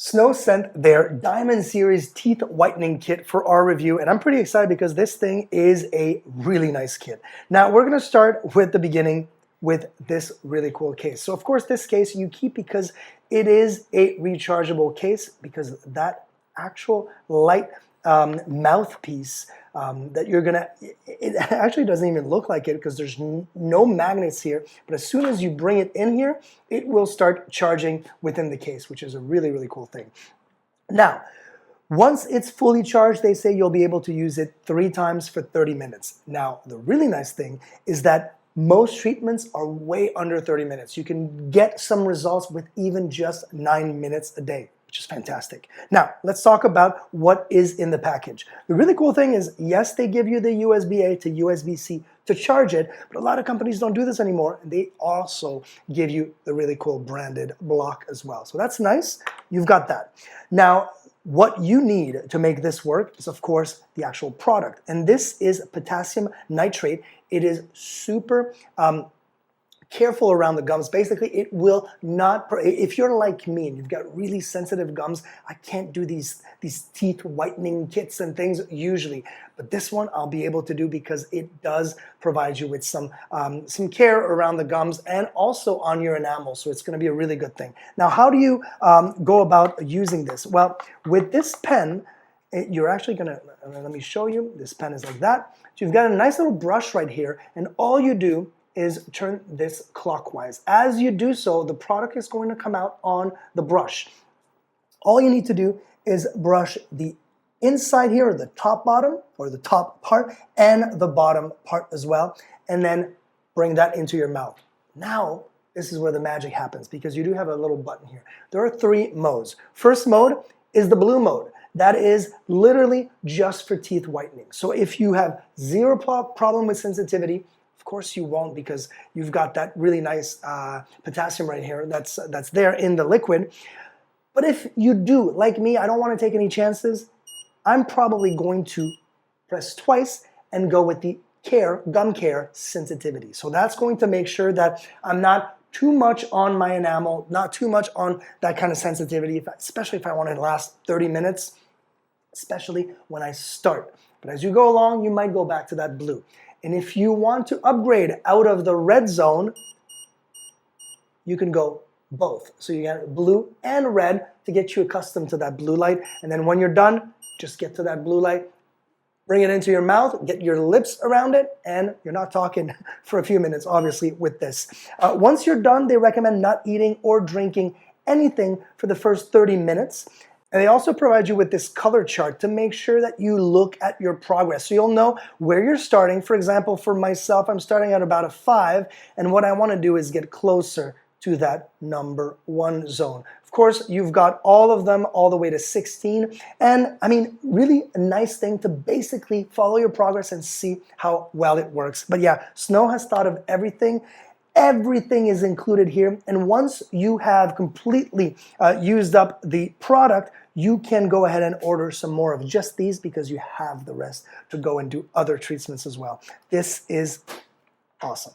Snow sent their Diamond Series Teeth Whitening Kit for our review, and I'm pretty excited because this thing is a really nice kit. Now, we're going to start with the beginning with this really cool case. So, of course, this case you keep because it is a rechargeable case, because that actual light mouthpiece that you're gonna, it actually doesn't even look like it because there's no magnets here, but as soon as you bring it in here, it will start charging within the case, which is a really, really cool thing. Now, once it's fully charged, they say you'll be able to use it 3 times for 30 minutes. Now, the really nice thing is that most treatments are way under 30 minutes. You can get some results with even just 9 minutes a day, which is fantastic. Now, let's talk about what is in the package. The really cool thing is, yes, they give you the USB-A to USB-C to charge it, but a lot of companies don't do this anymore, and they also give you the really cool branded block as well. So that's nice. You've got that. Now, what you need to make this work is, of course, the actual product. And this is potassium nitrate. It is super careful around the gums. Basically, it will not, if you're like me and you've got really sensitive gums, I can't do these teeth whitening kits and things usually. But this one I'll be able to do because it does provide you with some care around the gums and also on your enamel. So it's going to be a really good thing. Now, how do you go about using this? Well, with this pen, you're actually going to, let me show you. This pen is like that. So you've got a nice little brush right here, and all you do is turn this clockwise. As you do so, the product is going to come out on the brush. All you need to do is brush the inside here, or the top bottom, or the top part, and the bottom part as well, and then bring that into your mouth. Now, this is where the magic happens, because you do have a little button here. There are 3 modes. First mode is the blue mode. That is literally just for teeth whitening. So if you have zero problem with sensitivity, of course you won't, because you've got that really nice potassium right here that's there in the liquid. But if you do, like me, I don't want to take any chances, I'm probably going to press twice and go with the gum care sensitivity. So that's going to make sure that I'm not too much on my enamel, not too much on that kind of sensitivity, especially if I want it to last 30 minutes, especially when I start. But as you go along, you might go back to that blue. And if you want to upgrade out of the red zone, you can go both. So you get blue and red to get you accustomed to that blue light. And then when you're done, just get to that blue light, bring it into your mouth, get your lips around it, and you're not talking for a few minutes, obviously, with this. Once you're done, they recommend not eating or drinking anything for the first 30 minutes. And they also provide you with this color chart to make sure that you look at your progress. So you'll know where you're starting. For example, for myself, I'm starting at about a 5, and what I want to do is get closer to that number 1 zone. Of course, you've got all of them all the way to 16. And I mean, really a nice thing to basically follow your progress and see how well it works. But yeah, Snow has thought of everything. Everything is included here. And once you have completely used up the product, you can go ahead and order some more of just these, because you have the rest to go and do other treatments as well. This is awesome.